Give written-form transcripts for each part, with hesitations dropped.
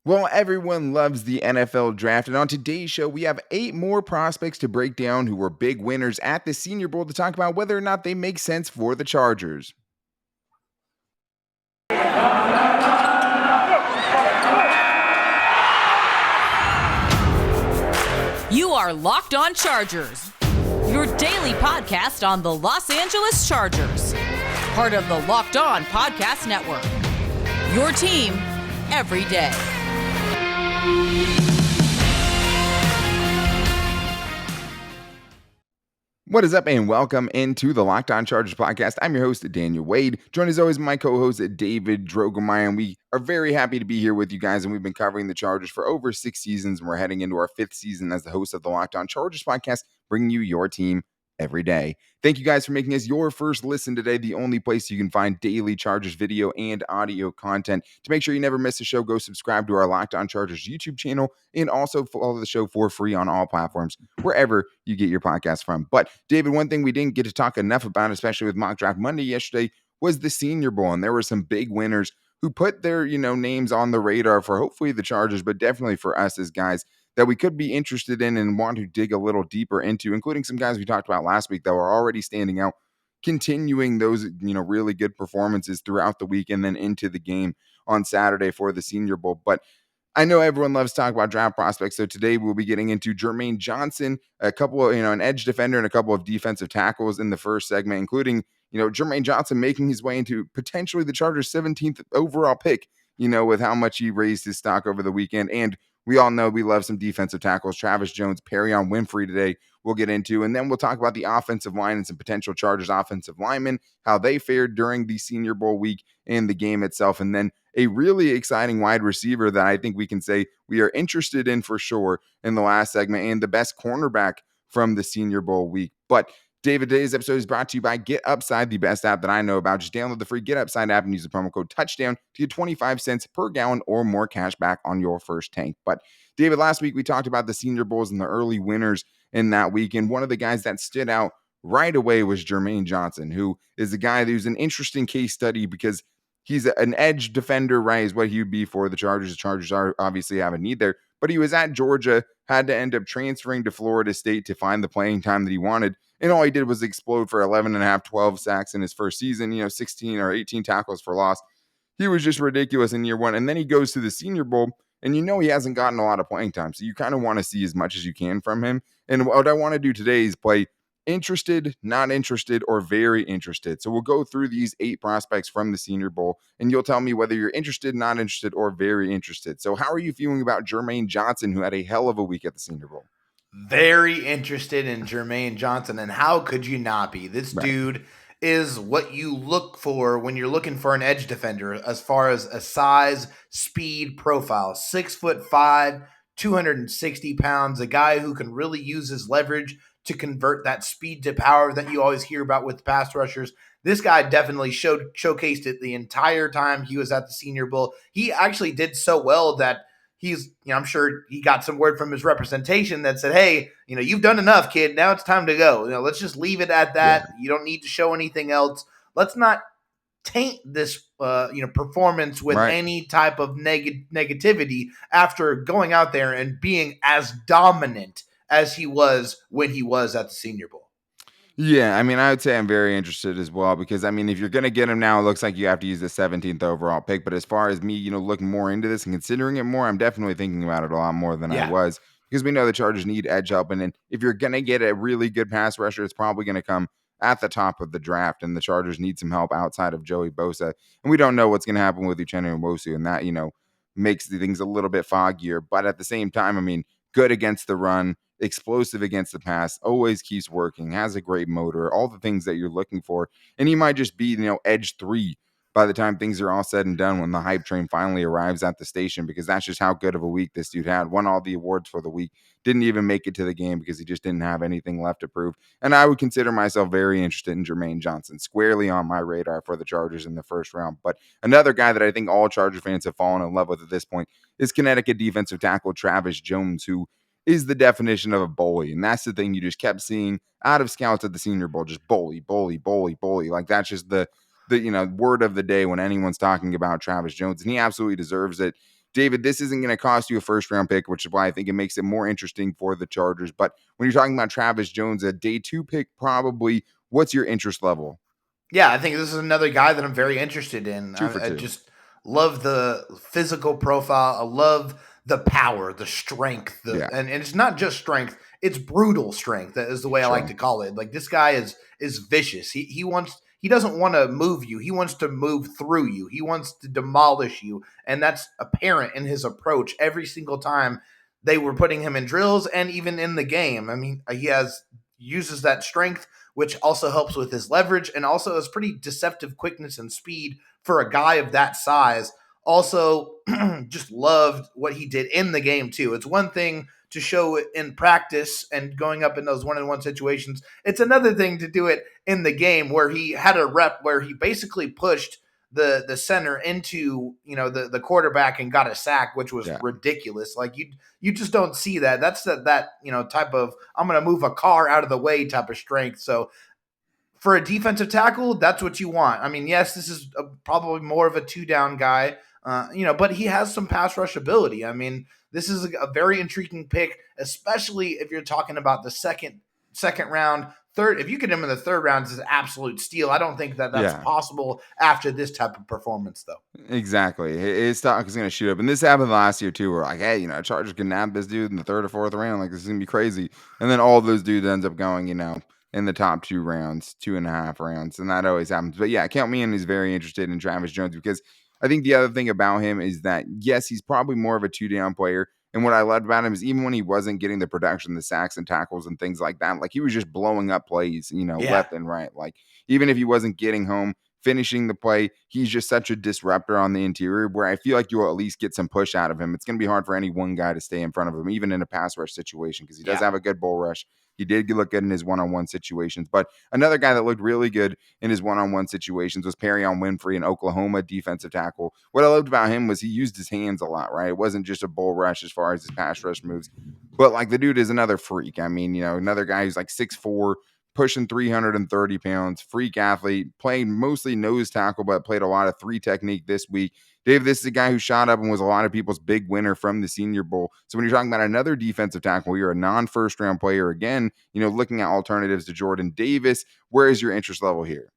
Well, everyone loves the NFL draft, and on today's show, we have 8 more prospects to break down who were big winners at the Senior Bowl to talk about whether or not they make sense for the Chargers. You are Locked On Chargers, your daily podcast on the Los Angeles Chargers, part of the Locked On Podcast Network, your team every day. What is up, and welcome into the Locked On Chargers podcast. I'm your host, Daniel Wade. Joined as always by my co-host, David Drogemeyer, and we are very happy to be here with you guys, and we've been covering the Chargers for over 6 seasons, and we're heading into our 5th season as the host of the Locked On Chargers podcast, bringing you your team every day. Thank you guys for making us your first listen today, the only place you can find daily Chargers video and audio content. To make sure you never miss a show, go subscribe to our Locked On Chargers YouTube channel and also follow the show for free on all platforms, wherever you get your podcast from. But David, one thing we didn't get to talk enough about, especially with Mock Draft Monday yesterday, was the Senior Bowl, and there were some big winners who put their, names on the radar for hopefully the Chargers, but definitely for us as guys that we could be interested in and want to dig a little deeper into, including some guys we talked about last week that were already standing out, continuing those, really good performances throughout the week and then into the game on Saturday for the Senior Bowl. But I know everyone loves to talk about draft prospects, so today we'll be getting into Jermaine Johnson, a couple of, an edge defender and a couple of defensive tackles in the first segment, including, Jermaine Johnson making his way into potentially the Chargers' 17th overall pick, with how much he raised his stock over the weekend. And we all know we love some defensive tackles. Travis Jones, Perrion Winfrey today we'll get into. And then we'll talk about the offensive line and some potential Chargers offensive linemen, how they fared during the Senior Bowl week and the game itself. And then a really exciting wide receiver that I think we can say we are interested in for sure in the last segment, and the best cornerback from the Senior Bowl week. But David, today's episode is brought to you by Get Upside, the best app that I know about. Just download the free Get Upside app and use the promo code TOUCHDOWN to get 25 cents per gallon or more cash back on your first tank. But David, last week we talked about the Senior Bowls and the early winners in that week, and one of the guys that stood out right away was Jermaine Johnson, who is a guy who's an interesting case study because he's an edge defender, right, is what he would be for the Chargers. The Chargers are obviously have a need there, but he was at Georgia, had to end up transferring to Florida State to find the playing time that he wanted. And all he did was explode for 11 and a half, 12 sacks in his first season, 16 or 18 tackles for loss. He was just ridiculous in year one. And then he goes to the Senior Bowl, and he hasn't gotten a lot of playing time. So you kind of want to see as much as you can from him. And what I want to do today is play interested, not interested, or very interested. So we'll go through these 8 prospects from the Senior Bowl, and you'll tell me whether you're interested, not interested, or very interested. So how are you feeling about Jermaine Johnson, who had a hell of a week at the Senior Bowl? Very interested in Jermaine Johnson, and how could you not be? This dude is what you look for when you're looking for an edge defender as far as a size, speed profile. 6'5", 260 pounds, a guy who can really use his leverage to convert that speed to power that you always hear about with pass rushers. This guy definitely showcased it the entire time he was at the Senior Bowl. He actually did so well that he's, I'm sure he got some word from his representation that said, hey, you've done enough, kid. Now it's time to go. Let's just leave it at that. Yeah. You don't need to show anything else. Let's not taint this, performance with any type of negativity after going out there and being as dominant as he was when he was at the Senior Bowl. Yeah, I would say I'm very interested as well because, if you're going to get him now, it looks like you have to use the 17th overall pick. But as far as me, looking more into this and considering it more, I'm definitely thinking about it a lot more than I was because we know the Chargers need edge help. And then if you're going to get a really good pass rusher, it's probably going to come at the top of the draft. And the Chargers need some help outside of Joey Bosa. And we don't know what's going to happen with Uchenna Nwosu. And that, makes the things a little bit foggier. But at the same time, good against the run, explosive against the pass, always keeps working, has a great motor, all the things that you're looking for. And he might just be, edge 3 by the time things are all said and done when the hype train finally arrives at the station, because that's just how good of a week this dude had. Won all the awards for the week, didn't even make it to the game because he just didn't have anything left to prove. And I would consider myself very interested in Jermaine Johnson, squarely on my radar for the Chargers in the first round. But another guy that I think all Charger fans have fallen in love with at this point is Connecticut defensive tackle Travis Jones, who is the definition of a bully. And that's the thing you just kept seeing out of scouts at the Senior Bowl, just bully. Like that's just the word of the day when anyone's talking about Travis Jones, and he absolutely deserves it. David, this isn't going to cost you a first-round pick, which is why I think it makes it more interesting for the Chargers. But when you're talking about Travis Jones, a day 2 pick probably, what's your interest level? Yeah, I think this is another guy that I'm very interested in. 2 for I 2. just love the physical profile. I love the power, the strength, and it's not just strength, it's brutal strength. That is the way I like to call it. Like, this guy is vicious. He doesn't want to move you. He wants to move through you. He wants to demolish you. And that's apparent in his approach every single time they were putting him in drills and even in the game. I mean, he uses that strength, which also helps with his leverage and also has pretty deceptive quickness and speed for a guy of that size. Also, just loved what he did in the game, too. It's one thing to show it in practice and going up in those one-on-one situations. It's another thing to do it in the game, where he had a rep where he basically pushed the center into, the quarterback and got a sack, which was ridiculous. Like, you just don't see that. That's that type of, I'm going to move a car out of the way type of strength. So for a defensive tackle, that's what you want. I mean, yes, this is probably more of a 2-down guy, but he has some pass rush ability. I mean, this is a very intriguing pick, especially if you're talking about the second round, third. If you get him in the third round, it's an absolute steal. I don't think that's possible after this type of performance, though. Exactly. His stock is going to shoot up. And this happened last year, too. We're like, hey, Chargers can nab this dude in the 3rd or 4th round. Like, this is going to be crazy. And then all those dudes ends up going, in the top 2 rounds, 2.5 rounds. And that always happens. But yeah, count me in. He's very interested in Travis Jones, because I think the other thing about him is that, yes, he's probably more of a 2-down player. And what I loved about him is, even when he wasn't getting the production, the sacks and tackles and things like that, like, he was just blowing up plays, left and right. Like, even if he wasn't getting home, finishing the play, he's just such a disruptor on the interior, where I feel like you'll at least get some push out of him. It's going to be hard for any one guy to stay in front of him, even in a pass rush situation, because he does have a good bull rush. He did look good in his one-on-one situations. But another guy that looked really good in his one-on-one situations was Perrion Winfrey, an Oklahoma defensive tackle. What I loved about him was he used his hands a lot, right? It wasn't just a bull rush as far as his pass rush moves. But, like, the dude is another freak. I mean, another guy who's like 6'4", pushing 330 pounds, freak athlete, playing mostly nose tackle, but played a lot of 3 technique this week. Dave, this is a guy who shot up and was a lot of people's big winner from the Senior Bowl. So when you're talking about another defensive tackle, you're a non-first round player again, looking at alternatives to Jordan Davis. Where is your interest level here?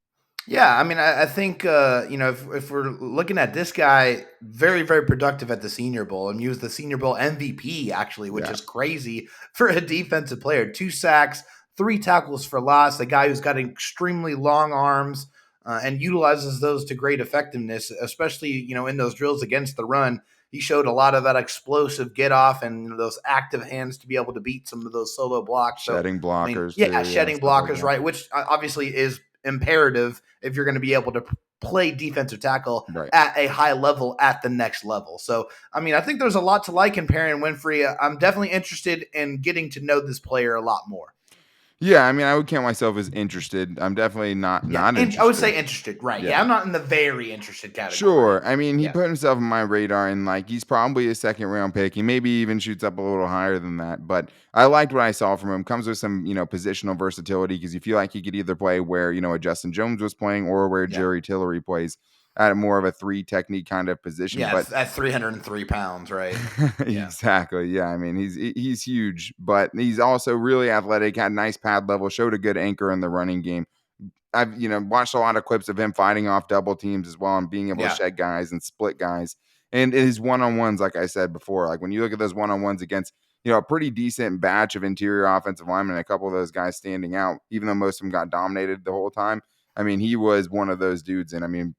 Yeah, I mean, I think, if we're looking at this guy, very, very productive at the Senior Bowl, and he was the Senior Bowl MVP, actually, which is crazy for a defensive player. 2 sacks, 3 tackles for loss, a guy who's got extremely long arms and utilizes those to great effectiveness, especially, in those drills against the run. He showed a lot of that explosive get off and those active hands to be able to beat some of those solo blocks. Shedding blockers. Shedding blockers, right, which obviously is imperative if you're going to be able to play defensive tackle at a high level at the next level. So, I mean, I think there's a lot to like in Perrion Winfrey. I'm definitely interested in getting to know this player a lot more. Yeah, I mean, I would count myself as interested. I'm definitely not interested. I would say interested, right? Yeah, I'm not in the very interested category. Sure. I mean, he put himself on my radar, and like, he's probably a 2nd round pick. He maybe even shoots up a little higher than that. But I liked what I saw from him. Comes with some, positional versatility, because you feel like he could either play where, a Justin Jones was playing, or where Jerry Tillery plays, at more of a 3 technique kind of position. Yeah, but at 303 pounds, right? Exactly. Yeah, I mean, he's huge, but he's also really athletic, had nice pad level, showed a good anchor in the running game. I've watched a lot of clips of him fighting off double teams as well, and being able to shed guys and split guys. And his one-on-ones, like I said before, like, when you look at those one-on-ones against a pretty decent batch of interior offensive linemen, a couple of those guys standing out, even though most of them got dominated the whole time. I mean, he was one of those dudes, and I mean,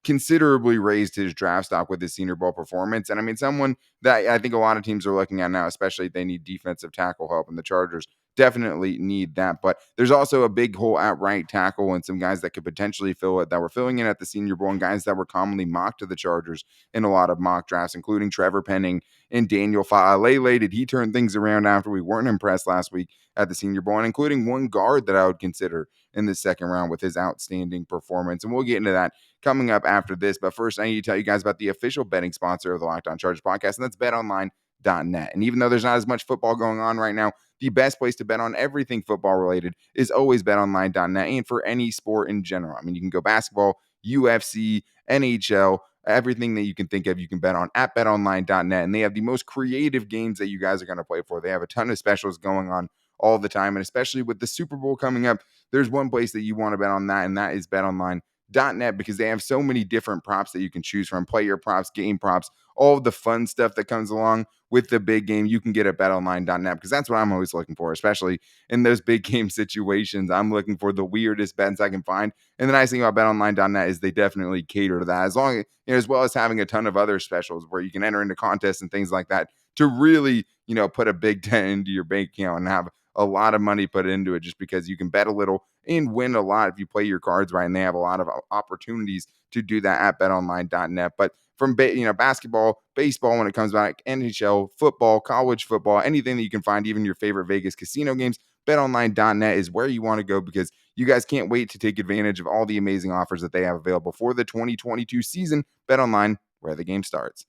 considerably raised his draft stock with his Senior Bowl performance. And I mean, someone that I think a lot of teams are looking at now, especially if they need defensive tackle help, and the Chargers definitely need that. But there's also a big hole at right tackle, and some guys that could potentially fill it, that were filling in at the Senior Bowl, and guys that were commonly mocked to the Chargers in a lot of mock drafts, including Trevor Penning and Daniel Faalele. Did he turn things around after we weren't impressed last week at the Senior Bowl? And including one guard that I would consider in the 2nd round with his outstanding performance. And we'll get into that coming up after this. But first, I need to tell you guys about the official betting sponsor of the Locked On Chargers podcast, and that's BetOnline.net. And even though there's not as much football going on right now, the best place to bet on everything football related is always BetOnline.net, and for any sport in general. I mean, you can go basketball, UFC, NHL, everything that you can think of, you can bet on at betonline.net. And they have the most creative games that you guys are going to play for. They have a ton of specials going on all the time. And especially with the Super Bowl coming up, there's one place that you want to bet on that, and that is betonline.net, because they have so many different props that you can choose from: player props, game props, all of the fun stuff that comes along with the big game. You can get at betonline.net, because that's what I'm always looking for, especially in those big game situations. I'm looking for the weirdest bets I can find. And the nice thing about betonline.net is they definitely cater to that, as well as having a ton of other specials where you can enter into contests and things like that to really, put a big dent into your bank account and have a lot of money put into it, just because you can bet a little and win a lot if you play your cards right. And they have a lot of opportunities to do that at betonline.net. But from basketball, baseball, when it comes back, NHL, football, college football, anything that you can find, even your favorite Vegas casino games, betonline.net is where you want to go, because you guys can't wait to take advantage of all the amazing offers that they have available for the 2022 season. BetOnline, where the game starts.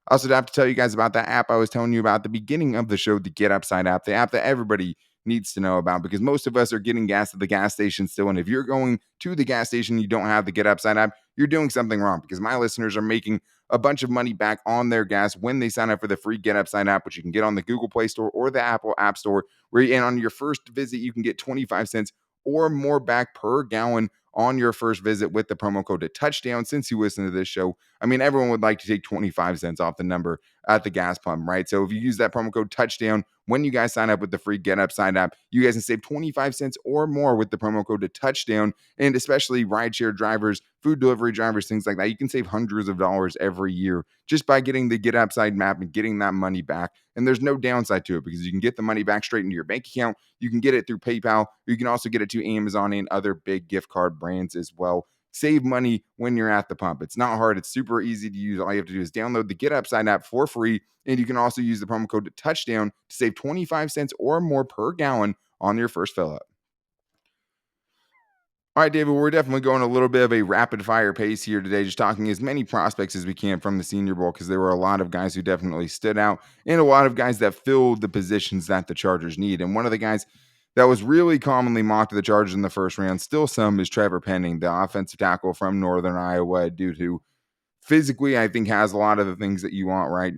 I also have to tell you guys about that app I was telling you about at the beginning of the show, the Get Upside app, the app that everybody needs to know about, because most of us are getting gas at the gas station still. And if you're going to the gas station and you don't have the Get Upside app, you're doing something wrong, because my listeners are making a bunch of money back on their gas when they sign up for the free Get Upside app, which you can get on the Google Play Store or the Apple App Store, and on your first visit, you can get 25 cents or more back per gallon on your first visit with the promo code touchdown. Since you listen to this show, I mean, everyone would like to take 25 cents off the number at the gas pump, right? So if you use that promo code touchdown when you guys sign up with the free Get Upside app, you guys can save 25 cents or more with the promo code touchdown. And especially rideshare drivers, food delivery drivers, things like that, you can save hundreds of dollars every year just by getting the Get Upside map and getting that money back. And there's no downside to it, because you can get the money back straight into your bank account. You can get it through PayPal. You can also get it to Amazon and other big gift card brands as well. Save money when you're at the pump. It's not hard. It's super easy to use. All you have to do is download the Get Upside app for free. And you can also use the promo code touchdown to save 25 cents or more per gallon on your first fill up. All right, David, we're definitely going a little bit of a rapid fire pace here today, just talking as many prospects as we can from the Senior Bowl, because there were a lot of guys who definitely stood out and a lot of guys that filled the positions that the Chargers need. And one of the guys that was really commonly mocked to the Chargers in the first round, still some, is Trevor Penning, the offensive tackle from Northern Iowa, dude who physically, I think, has a lot of the things that you want, right?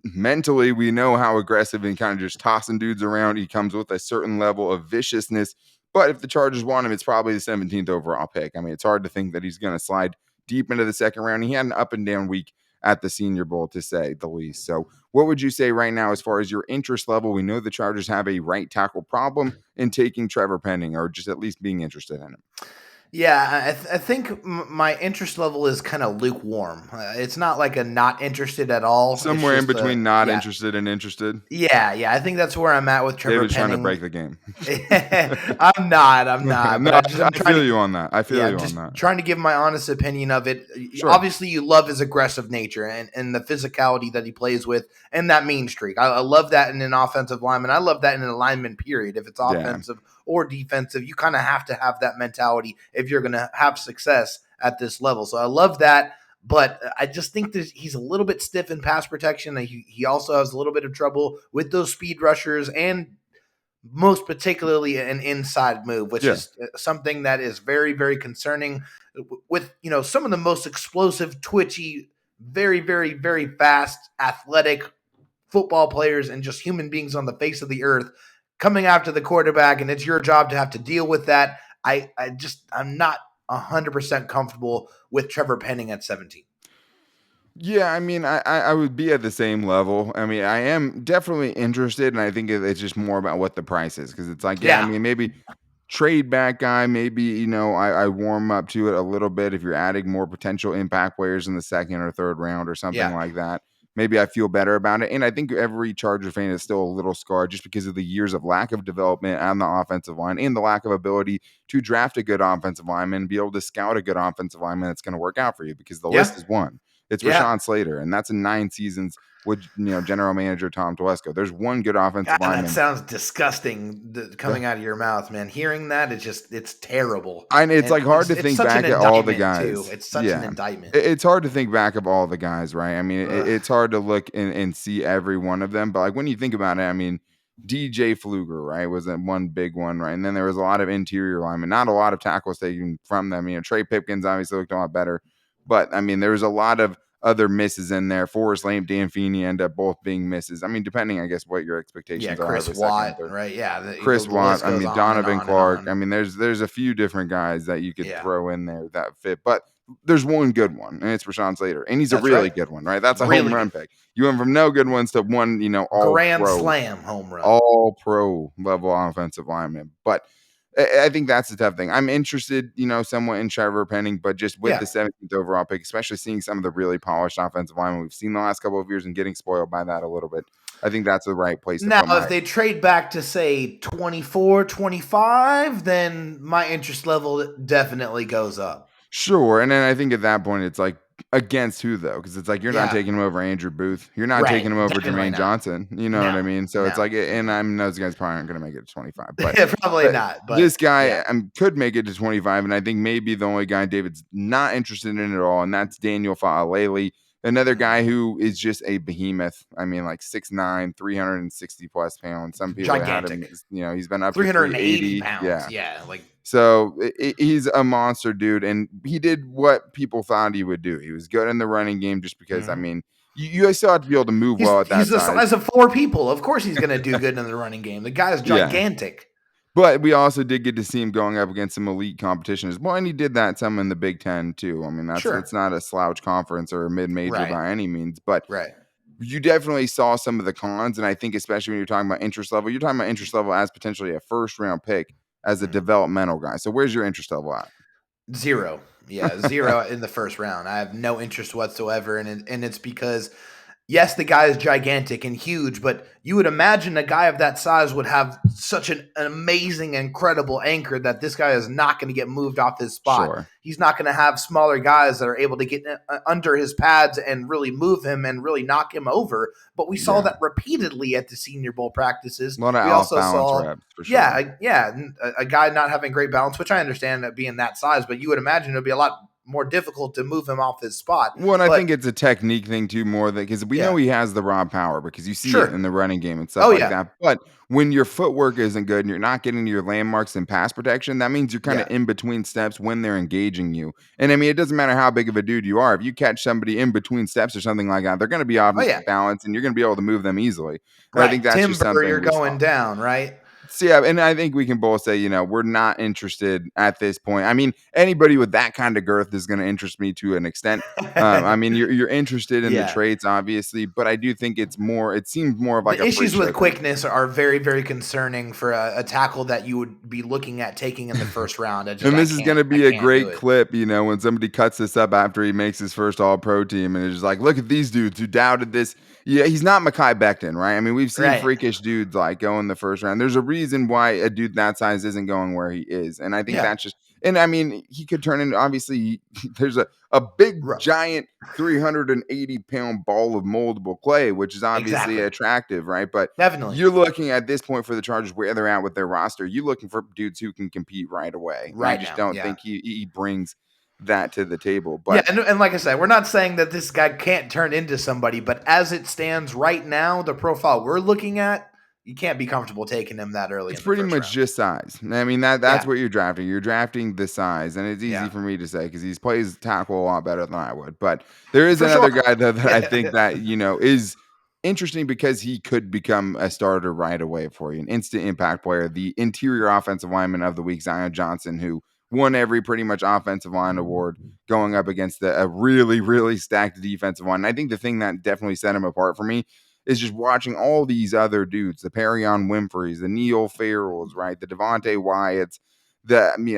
Mentally, we know how aggressive and kind of just tossing dudes around. He comes with a certain level of viciousness. But if the Chargers want him, it's probably the 17th overall pick. I mean, it's hard to think that he's going to slide deep into the second round. He had an up and down week at the Senior Bowl, to say the least. So what would you say right now as far as your interest level? We know the Chargers have a right tackle problem in taking Trevor Penning, or just at least being interested in him. Yeah, I think my interest level is kind of lukewarm. It's not like a not interested at all. Somewhere in between not interested and interested. Yeah. I think that's where I'm at with Trevor David's Penning. trying to break the game. I'm not. No, But I feel you on that. I feel you just on that. Trying to give my honest opinion of it. Sure. Obviously, you love his aggressive nature and the physicality that he plays with, and that mean streak. I love that in an offensive lineman. I love that in an lineman, period. If it's offensive or defensive, you kind of have to have that mentality if you're going to have success at this level. So I love that, but I just think that he's a little bit stiff in pass protection. He also has a little bit of trouble with those speed rushers, and most particularly an inside move, which is something that is very, very concerning with, some of the most explosive, twitchy, very, very, very fast, athletic football players and just human beings on the face of the earth coming after the quarterback, and it's your job to have to deal with that. I'm not 100% comfortable with Trevor Penning at 17. Yeah, I mean, I would be at the same level. I mean, I am definitely interested, and I think it's just more about what the price is, because it's like, I mean, maybe trade back guy, maybe, I warm up to it a little bit if you're adding more potential impact players in the second or third round or something like that. Maybe I feel better about it. And I think every Charger fan is still a little scarred just because of the years of lack of development on the offensive line and the lack of ability to draft a good offensive lineman and be able to scout a good offensive lineman that's going to work out for you, because the list is one. It's Rashawn Slater, and that's in 9 seasons with general manager Tom Telesco. There's one good offensive lineman. That sounds disgusting coming out of your mouth, man. Hearing that, it's terrible. And it's hard to think back at all the guys. Too. It's such an indictment. It's hard to think back of all the guys, right? I mean, it's hard to look and see every one of them. But like when you think about it, I mean, DJ Fluger, right, was that one big one, right? And then there was a lot of interior linemen, not a lot of tackles taken from them. Trey Pipkins obviously looked a lot better. But I mean, there's a lot of other misses in there. Forrest Lamp, Dan Feeney end up both being misses. I mean, depending, I guess, what your expectations are Chris every second and Watt, third. right? Yeah, the Chris list Watt, I goes mean, on and Donovan on and Clark. on. I mean, there's a few different guys that you could Yeah. throw in there that fit, but there's one good one, and it's Rashawn Slater, and he's a That's really right. good one, right? That's a Really home run good. pick. You went from no good ones to one, all Grand pro, slam home run. all pro level offensive lineman. But I think that's the tough thing. I'm interested, somewhat in Trevor Penning, but just with the 17th overall pick, especially seeing some of the really polished offensive linemen we've seen the last couple of years and getting spoiled by that a little bit, I think that's the right place to Now, put my. if they trade back to, say, 24, 25, then my interest level definitely goes up. Sure, and then I think at that point it's like against who though? Because it's like you're not Yeah. taking him over Andrew Booth, you're not Right, taking him over definitely Jermaine not. Johnson. You know what I mean? So it's No. like, and those guys probably aren't going to make it to 25. But Yeah, probably not. But this guy yeah. could make it to 25, and I think maybe the only guy David's not interested in at all, and that's Daniel Fa'alele, another guy who is just a behemoth. I mean, like 6'9", 360 plus pounds. Some people had him, Gigantic. he's been up to 380 380 pounds. Yeah, like. So he's a monster, dude, and he did what people thought he would do. He was good in the running game, just because. I mean, you guys still have to be able to move well at that He's the size. size of 4 people. Of course, he's going to do good in the running game. The guy is gigantic. But we also did get to see him going up against some elite competition as well, and he did that some in the Big Ten too. I mean, it's not a slouch conference or a mid-major by any means, but you definitely saw some of the cons, and I think especially when you're talking about interest level, you're talking about interest level as potentially a first-round pick as a developmental guy. So where's your interest level at? 0. Yeah, 0 in the first round. I have no interest whatsoever, and it's because, yes, the guy is gigantic and huge, but you would imagine a guy of that size would have such an amazing, incredible anchor that this guy is not going to get moved off his spot. Sure. He's not going to have smaller guys that are able to get under his pads and really move him and really knock him over. But we saw that repeatedly at the Senior Bowl practices. A lot of we also saw, reps, for sure. a guy not having great balance, which I understand that being that size, but you would imagine it would be a lot more difficult to move him off his spot. Well, and I think it's a technique thing too, more than because we know he has the raw power because you see it in the running game and stuff that. But when your footwork isn't good and you're not getting your landmarks and pass protection, that means you're kind of in between steps when they're engaging you. And I mean, it doesn't matter how big of a dude you are. If you catch somebody in between steps or something like that, they're going to be off balance and you're going to be able to move them easily. And I think that's just something you're going down, right? So yeah, and I think we can both say, we're not interested at this point. I mean, anybody with that kind of girth is going to interest me to an extent. I mean, you're interested in the traits, obviously, but I do think it seems more of like the issues with quickness are very, very concerning for a tackle that you would be looking at taking in the first round. And this is going to be a great clip, when somebody cuts this up after he makes his first All-Pro team, and it's just like, look at these dudes who doubted this. Yeah, he's not Mekhi Becton, right? I mean, we've seen freakish dudes like go in the first round. There's a reason why a dude that size isn't going where he is. And I think that's just, and I mean, he could turn into, obviously, there's a big, giant 380-pound ball of moldable clay, which is obviously attractive, right? But definitely, you're looking at this point for the Chargers, where they're at with their roster, you're looking for dudes who can compete right away. I just don't think he brings that to the table. But and like I said, we're not saying that this guy can't turn into somebody, but as it stands right now, the profile we're looking at, you can't be comfortable taking him that early. It's pretty much just size. I mean, that's what you're drafting. You're drafting the size, and it's easy for me to say because he plays tackle a lot better than I would. But there is another guy though that I think that is interesting because he could become a starter right away for you, an instant impact player, the interior offensive lineman of the week, Zion Johnson, who won every pretty much offensive line award going up against a really, really stacked defensive line. And I think the thing that definitely set him apart for me is just watching all these other dudes, the Perion Winfreys, the Neil Farrells, right? The Devontae Wyatts,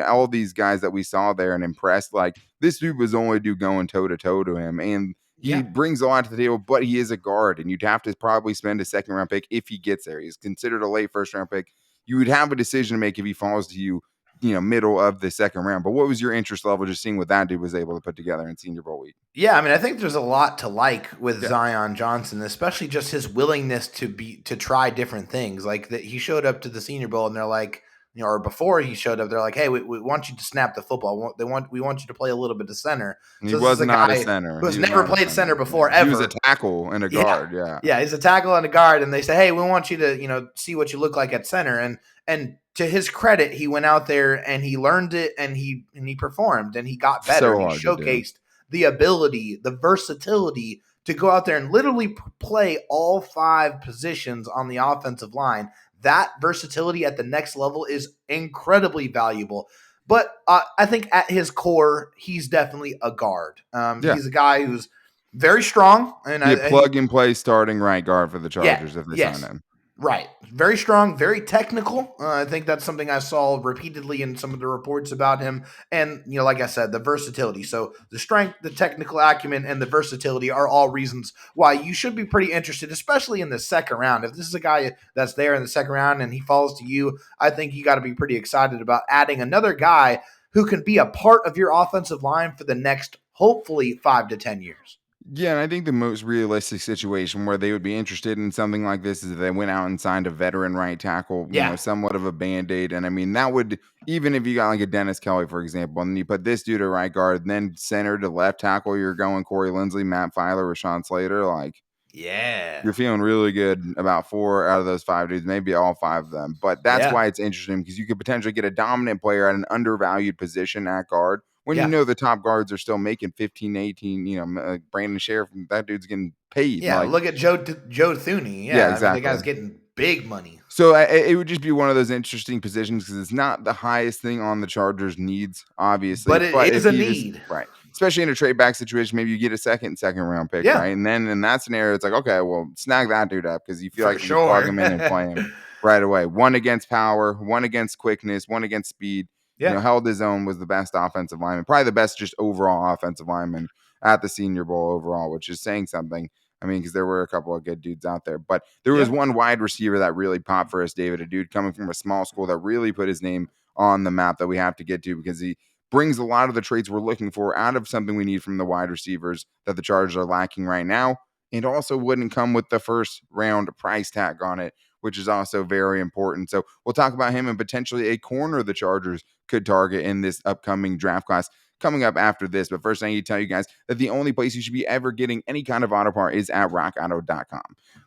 all these guys that we saw there and impressed. Like, this dude was only going toe-to-toe to him. And he brings a lot to the table, but he is a guard, and you'd have to probably spend a second-round pick if he gets there. He's considered a late first-round pick. You would have a decision to make if he falls to you, middle of the second round. But what was your interest level just seeing what that dude was able to put together in Senior Bowl week? Yeah, I mean, I think there's a lot to like with Zion Johnson, especially just his willingness to try different things. Like that, he showed up to the Senior Bowl, and they're like, or before he showed up, they're like, "Hey, we want you to snap the football. We want you to play a little bit of center." So he was not a center. Who has never played center before ever. He was a tackle and a guard. Yeah, he's a tackle and a guard, and they say, "Hey, we want you to see what you look like at center." And to his credit, he went out there and he learned it, and he performed, and he got better. So he showcased the ability, the versatility to go out there and literally play all 5 positions on the offensive line. That versatility at the next level is incredibly valuable. But I think at his core, he's definitely a guard. Yeah. He's a guy who's very strong, and Be a plug and play starting right guard for the Chargers if they sign yes, him. right. Very strong, very technical. I think that's something I saw repeatedly in some of the reports about him. And, like I said, the versatility. So the strength, the technical acumen, and the versatility are all reasons why you should be pretty interested, especially in the second round. If this is a guy that's there in the second round and he falls to you, I think you got to be pretty excited about adding another guy who can be a part of your offensive line for the next, hopefully, 5 to 10 years. Yeah, and I think the most realistic situation where they would be interested in something like this is if they went out and signed a veteran right tackle, Yeah. somewhat of a band-aid. And I mean, that would, even if you got like a Dennis Kelly, for example, and you put this dude at right guard, and then center to left tackle, you're going Corey Linsley, Matt Filer, Rashawn Slater, like Yeah. you're feeling really good about 4 out of those 5 dudes, maybe all 5 of them. But that's Yeah. why it's interesting, because you could potentially get a dominant player at an undervalued position at guard when Yeah. the top guards are still making 15, 18, Brandon Sheriff, that dude's getting paid. Yeah, like, look at Joe Thuney. Yeah, I mean, the exactly. guy's getting big money. So it would just be one of those interesting positions because it's not the highest thing on the Chargers' needs, obviously. But it is if a you just- need. right? Especially in a trade back situation, maybe you get a second round pick, Yeah. right? And then in that scenario, it's like, okay, well, snag that dude up because you feel For like you plug sure. him in and play him right away. One against power, one against quickness, one against speed. Yeah. Held his own, was the best offensive lineman, probably the best just overall offensive lineman at the Senior Bowl overall, which is saying something. I mean, because there were a couple of good dudes out there, but there was one wide receiver that really popped for us, David, a dude coming from a small school that really put his name on the map that we have to get to because he brings a lot of the traits we're looking for out of something we need from the wide receivers that the Chargers are lacking right now, and also wouldn't come with the first round price tag on it, which is also very important. So we'll talk about him and potentially a corner the Chargers could target in this upcoming draft class coming up after this. But first, I need to tell you guys that the only place you should be ever getting any kind of auto part is at rockauto.com.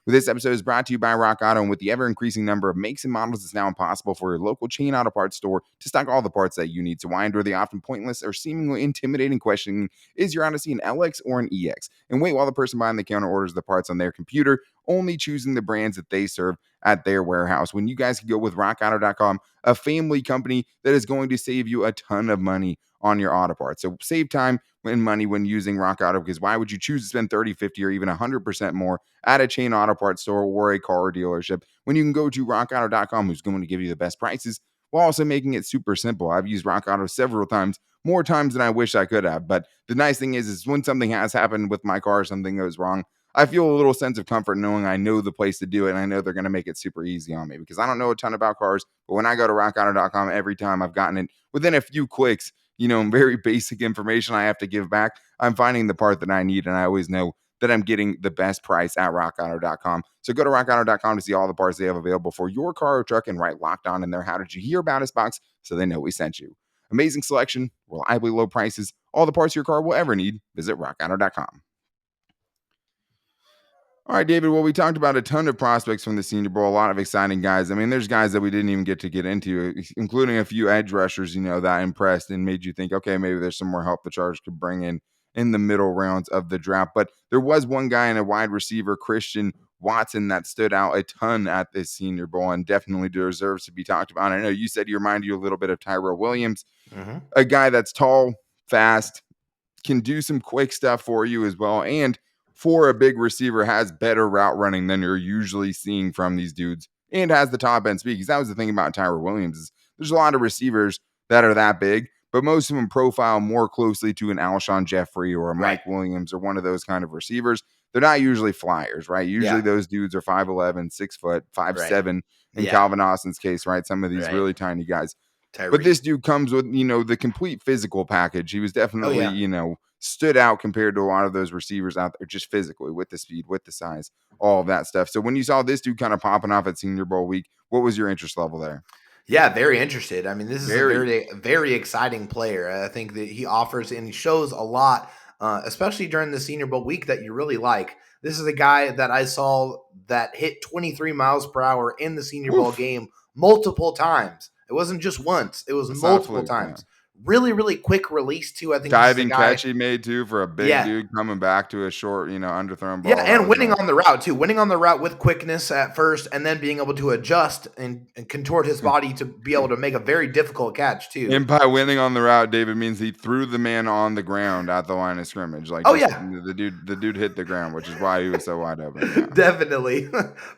This episode is brought to you by Rock Auto, and with the ever-increasing number of makes and models, it's now impossible for your local chain auto parts store to stock all the parts that you need. So why endure the often pointless or seemingly intimidating questioning, is your Odyssey an LX or an EX? And wait while the person behind the counter orders the parts on their computer, only choosing the brands that they serve at their warehouse. When you guys can go with rockauto.com, a family company that is going to save you a ton of money on your auto parts. So save time and money when using Rock Auto, because why would you choose to spend 30, 50, or even 100% more at a chain auto parts store or a car dealership when you can go to rockauto.com, who's going to give you the best prices while also making it super simple. I've used Rock Auto several times, more times than I wish I could have. But the nice thing is when something has happened with my car, something goes wrong, I feel a little sense of comfort knowing I know the place to do it, and I know they're going to make it super easy on me because I don't know a ton about cars, but when I go to rockauto.com, every time I've gotten it within a few clicks, very basic information I have to give back, I'm finding the part that I need, and I always know that I'm getting the best price at rockauto.com. So go to rockauto.com to see all the parts they have available for your car or truck and write Locked On in their How Did You Hear About Us box so they know we sent you. Amazing selection, reliably low prices, all the parts your car will ever need. Visit rockauto.com. All right, David. Well, we talked about a ton of prospects from the Senior Bowl, a lot of exciting guys. I mean, there's guys that we didn't even get into, including a few edge rushers, that impressed and made you think, okay, maybe there's some more help the Chargers could bring in the middle rounds of the draft. But there was one guy in a wide receiver, Christian Watson, that stood out a ton at this Senior Bowl and definitely deserves to be talked about. I know you said he reminded you a little bit of Tyrell Williams, a guy that's tall, fast, can do some quick stuff for you as well, and for a big receiver has better route running than you're usually seeing from these dudes and has the top end speed. Because that was the thing about Tyrell Williams is there's a lot of receivers that are that big, but most of them profile more closely to an Alshon Jeffrey or a Mike Williams or one of those kind of receivers. They're not usually flyers, right? Usually those dudes are 5'11", 6 foot, 5'7", in Calvin Austin's case, right? Some of these really tiny guys. But this dude comes with, the complete physical package. He was definitely, stood out compared to a lot of those receivers out there, just physically, with the speed, with the size, all of that stuff. So when you saw this dude kind of popping off at Senior Bowl week, what was your interest level there? Yeah, very interested. I mean, this is a very exciting player. I think that he offers and he shows a lot, especially during the Senior Bowl week, that you really like. This is a guy that I saw that hit 23 miles per hour in the Senior Bowl game multiple times. It wasn't just once. It was multiple times. Really, really quick release too. I think this is a Diving guy. catch he made too for a big Yeah, dude coming back to a short, underthrown yeah, ball. That and was winning nice. on the route too. Winning on the route with quickness at first, and then being able to adjust and contort his body to be able to make a very difficult catch too. And by winning on the route, David means he threw the man on the ground at the line of scrimmage. Like Oh just yeah, the dude hit the ground, which is why he was so wide open. Yeah. definitely.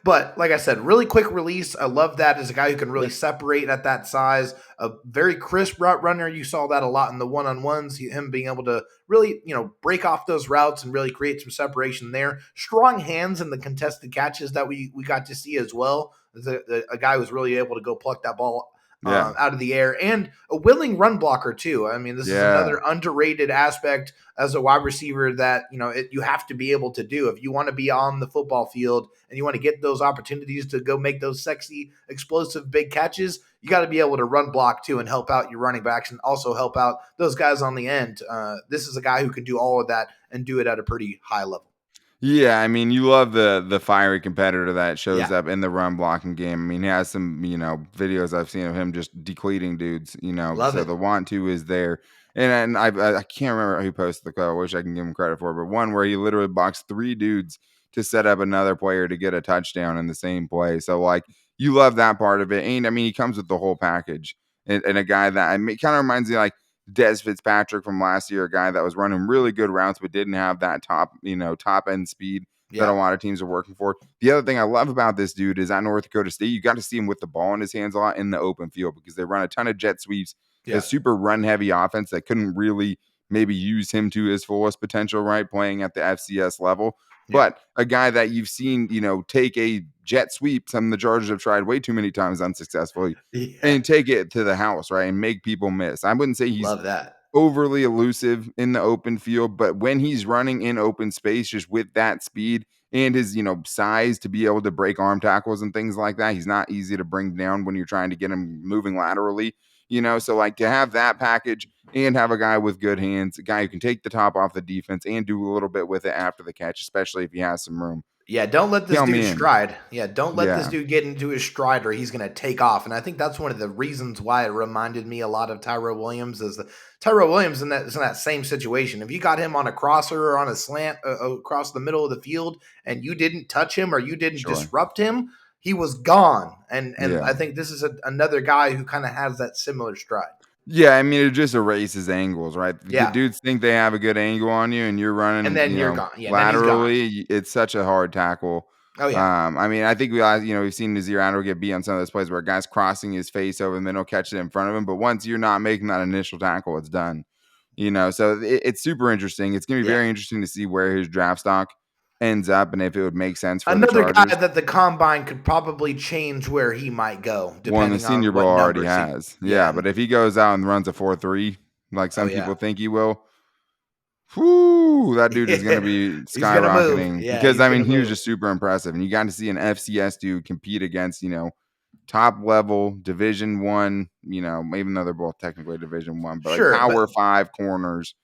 But like I said, really quick release. I love that as a guy who can really separate at that size. A very crisp route runner. You saw that a lot in the one-on-ones. Him being able to really, break off those routes and really create some separation there. Strong hands in the contested catches that we got to see as well. A guy who was really able to go pluck that ball Yeah. out of the air, and a willing run blocker too. I mean, this is Yeah. another underrated aspect as a wide receiver that you have to be able to do if you want to be on the football field and you want to get those opportunities to go make those sexy, explosive, big catches. You got to be able to run block too and help out your running backs and also help out those guys on the end. This is a guy who can do all of that and do it at a pretty high level. Yeah, I mean, you love the fiery competitor that shows Yeah, up in the run blocking game. I mean, he has some, videos I've seen of him just decleating dudes, love so it. the want to is there. And I can't remember who posted the quote. I wish I can give him credit for it, but one where he literally boxed 3 dudes to set up another player to get a touchdown in the same play. So like you love that part of it. And I mean, he comes with the whole package. And a guy that kind of reminds me like Des Fitzpatrick from last year, a guy that was running really good routes but didn't have that top end speed that a Yeah, lot of teams are working for. The other thing I love about this dude is at North Dakota State, you got to see him with the ball in his hands a lot in the open field because they run a ton of jet sweeps, a yeah, super run heavy offense that couldn't really maybe use him to his fullest potential, right? Playing at the FCS level. yeah, But a guy that you've seen, take a jet sweep, something the Chargers have tried way too many times unsuccessfully, yeah. and take it to the house, right? And make people miss. I wouldn't say he's Love that. overly elusive in the open field, but when he's running in open space, just with that speed and his, size to be able to break arm tackles and things like that, he's not easy to bring down when you're trying to get him moving laterally, So like to have that package and have a guy with good hands, a guy who can take the top off the defense and do a little bit with it after the catch, especially if he has some room. Yeah, don't let this Count me dude in. stride. Yeah, don't let this Yeah, dude get into his stride or he's going to take off. And I think that's one of the reasons why it reminded me a lot of Tyrell Williams is that Tyrell Williams is in that same situation. If you got him on a crosser or on a slant across the middle of the field and you didn't touch him or you didn't sure. disrupt him, he was gone. And Yeah. I think this is another guy who kind of has that similar stride. Yeah, I mean, it just erases angles, right? The Yeah. dudes think they have a good angle on you, and you're And running, then you're gone. Yeah, and then he's gone. laterally. It's such a hard tackle. Oh yeah. I mean, I think we've seen Nazir Adder get beat on some of those plays where a guy's crossing his face over the middle, catch it in front of him. But once you're not making that initial tackle, it's done. So it's super interesting. It's going to be Yeah. very interesting to see where his draft stock ends up and if it would make sense for the Another guy Chargers. that the combine could probably change where he might go, One, the depending Senior on Bowl what already numbers he. has. Yeah, Yeah. but if he goes out and runs a 4.3, like Oh some yeah. people think he will, whoo, that dude is going to be He's gonna move. skyrocketing Yeah, because he's I mean gonna he was move. just super impressive, and you got to see an FCS dude compete against top level Division 1, even though they're both technically Division 1, but like Sure, Power but 5 corners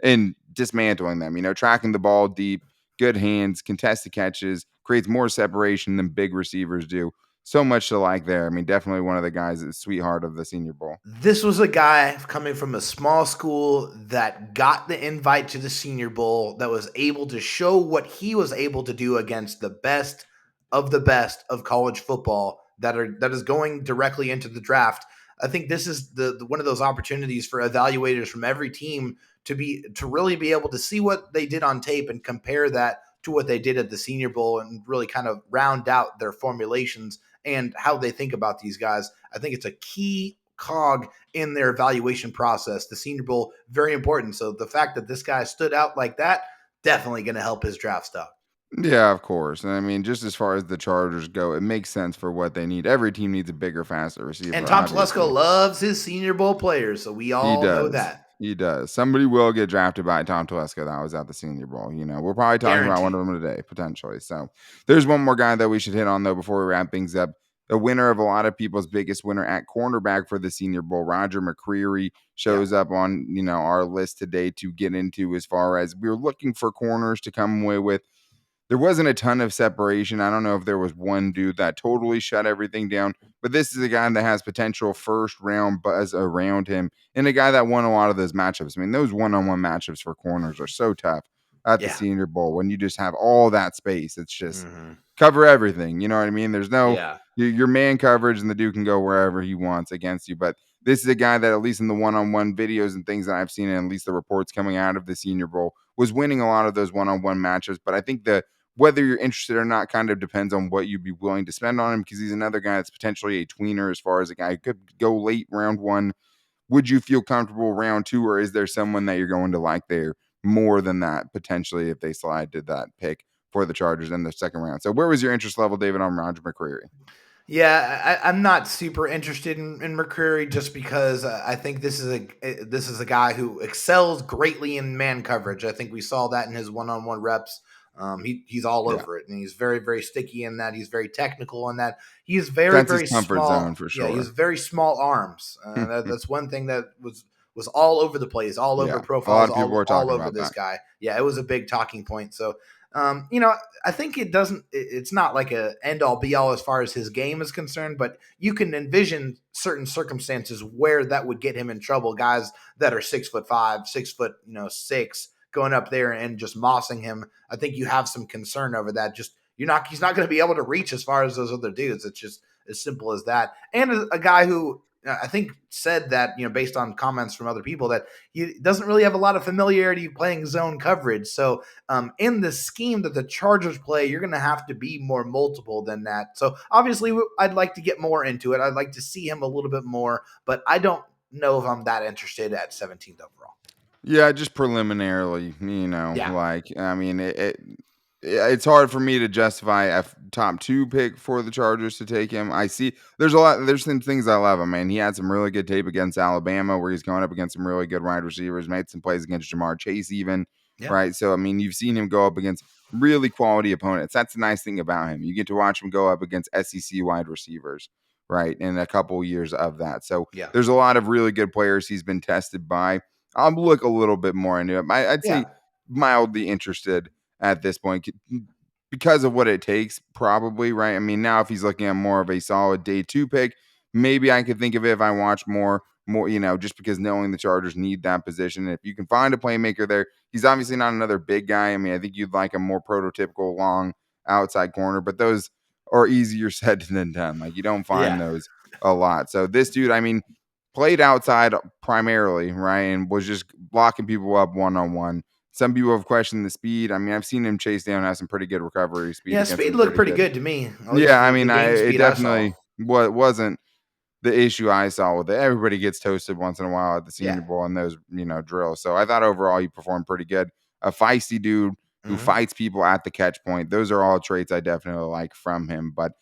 and dismantling them. Tracking the ball deep, good hands, contested catches, creates more separation than big receivers do. So much to like there. I mean, definitely one of the guys that's sweetheart of the Senior Bowl. this was a guy coming from a small school that got the invite to the Senior Bowl, that was able to show what he was able to do against the best of college football that is going directly into the draft. I think this is the one of those opportunities for evaluators from every team to really be able to see what they did on tape and compare that to what they did at the Senior Bowl and really kind of round out their formulations and how they think about these guys. I think it's a key cog in their evaluation process. The Senior Bowl, very important. So the fact that this guy stood out like that, definitely going to help his draft stock. Yeah, of course. And I mean, just as far as the Chargers go, it makes sense for what they need. Every team needs a bigger, faster And receiver, Tom Telesco obviously. loves his Senior Bowl players, so we He all know does. that. He does. Somebody will get drafted by Tom Telesco that was at the Senior Bowl. We're probably talking about one Guaranteed. of them today, potentially. So there's one more guy that we should hit on, though, before we wrap things up. The winner of a lot of people's biggest winner at cornerback for the Senior Bowl, Roger Mccreary, Yeah. shows up on, our list today to get into as far as we're looking for corners to come away with there wasn't a ton of separation. I don't know if there was one dude that totally shut everything down, but this is a guy that has potential first round buzz around him and a guy that won a lot of those matchups. I mean, those one-on-one matchups for corners are so tough at the Yeah. Senior Bowl when you just have all that space. It's just Mm-hmm. cover everything. You know what I mean? There's no Yeah. your man coverage, and the dude can go wherever he wants against you. But this is a guy that, at least in the one-on-one videos and things that I've seen, and at least the reports coming out of the Senior Bowl, was winning a lot of those one-on-one matchups. But I think whether you're interested or not kind of depends on what you'd be willing to spend on him, because he's another guy that's potentially a tweener as far as a guy who could go late round one. Would you feel comfortable round two, or is there someone that you're going to like there more than that potentially if they slide to that pick for the Chargers in the second round? So where was your interest level, David, on Roger Mccreary? Yeah, I'm not super interested in Mccreary just because I think this is a guy who excels greatly in man coverage. I think we saw that in his one-on-one reps. He's all Yeah. over it, and he's very, very sticky in that. He's very technical in that. He's very, That's his very comfort zone small. for Yeah, he's sure. very small arms. That's one thing that was all over the place, all over Yeah. A lot profiles, of people were all talking over about this that. guy. Yeah, it was a big talking point. So, you know, I think it's not like a end all be all as far as his game is concerned, but you can envision certain circumstances where that would get him in trouble. Guys that are 6'5", 6'6", going up there and just mossing him. I think you have some concern over that. He's not going to be able to reach as far as those other dudes. It's just as simple as that. And a guy who I think said that, based on comments from other people, that he doesn't really have a lot of familiarity playing zone coverage. So in the scheme that the Chargers play, you're going to have to be more multiple than that. So obviously, I'd like to get more into it. I'd like to see him a little bit more, but I don't know if I'm that interested at 17th overall. Yeah, just preliminarily, Yeah. I mean, it's hard for me to justify a top two pick for the Chargers to take him. I see there's some things I love him, man. He had some really good tape against Alabama where he's going up against some really good wide receivers, made some plays against Jamar Chase even, Yeah. right? So, I mean, you've seen him go up against really quality opponents. That's the nice thing about him. You get to watch him go up against SEC wide receivers, right? In a couple years of that. So, Yeah. there's a lot of really good players he's been tested by. I'll look a little bit more into it. I'd say Yeah. mildly interested at this point because of what it takes, probably, right? I mean, now if he's looking at more of a solid day two pick, maybe I could think of it if I watch more, just because knowing the Chargers need that position. If you can find a playmaker there, he's obviously not another big guy. I mean, I think you'd like a more prototypical long outside corner, but those are easier said than done. Like, you don't find Yeah. those a lot. So this dude, I mean, played outside primarily, right? And was just blocking people up one-on-one. Some people have questioned the speed. I mean, I've seen him chase down, have some pretty good recovery speed Yeah. against Speed some looked pretty pretty good. good to me, at least Yeah, I the mean, game it speed I saw. definitely wasn't the issue I saw with it. Everybody gets toasted once in a while at the Senior Yeah. Bowl and those, drills. So I thought overall he performed pretty good. A feisty dude who Hmm. fights people at the catch point. Those are all traits I definitely like from him. But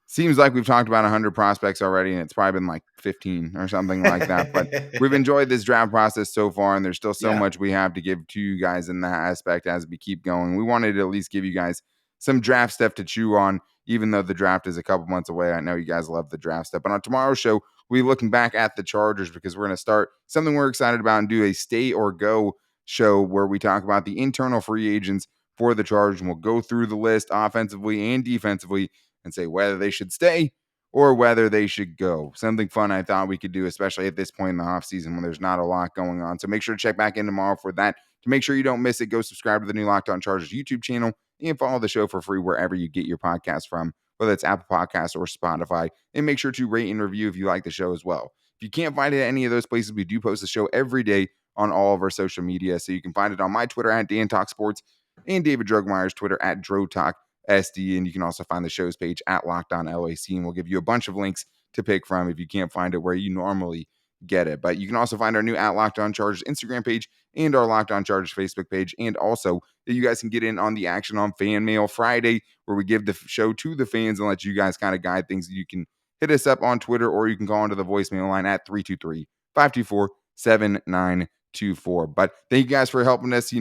seems like we've talked about 100 prospects already, and it's probably been like 15 or something like that. But we've enjoyed this draft process so far, and there's still so Yeah. much we have to give to you guys in that aspect as we keep going. We wanted to at least give you guys some draft stuff to chew on, even though the draft is a couple months away. I know you guys love the draft stuff. But on tomorrow's show, we'll be looking back at the Chargers because we're going to start something we're excited about and do a stay or go show where we talk about the internal free agents for the Chargers, and we'll go through the list offensively and defensively and say whether they should stay or whether they should go. Something fun I thought we could do, especially at this point in the offseason when there's not a lot going on. So make sure to check back in tomorrow for that. To make sure you don't miss it, go subscribe to the new Locked On Chargers YouTube channel and follow the show for free wherever you get your podcast from, whether it's Apple Podcasts or Spotify. And make sure to rate and review if you like the show as well. If you can't find it at any of those places, we do post the show every day on all of our social media. So you can find it on my Twitter at Dan Talk Sports and David Drogmeyer's Twitter at DroTalk SD, and you can also find the show's page at Locked On LAC, and we'll give you a bunch of links to pick from if you can't find it where you normally get it. But you can also find our new at Locked On Chargers Instagram page and our Locked On Chargers Facebook page, and also that you guys can get in on the action on Fan Mail Friday, where we give the show to the fans and let you guys kind of guide things. You can hit us up on Twitter, or you can call into the voicemail line at 323-524-7924. But thank you guys for helping us,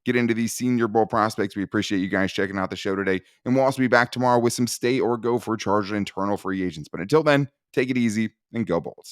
get into these Senior Bowl prospects. We appreciate you guys checking out the show today. And we'll also be back tomorrow with some stay or go for Charger internal free agents. But until then, take it easy and go Bolts.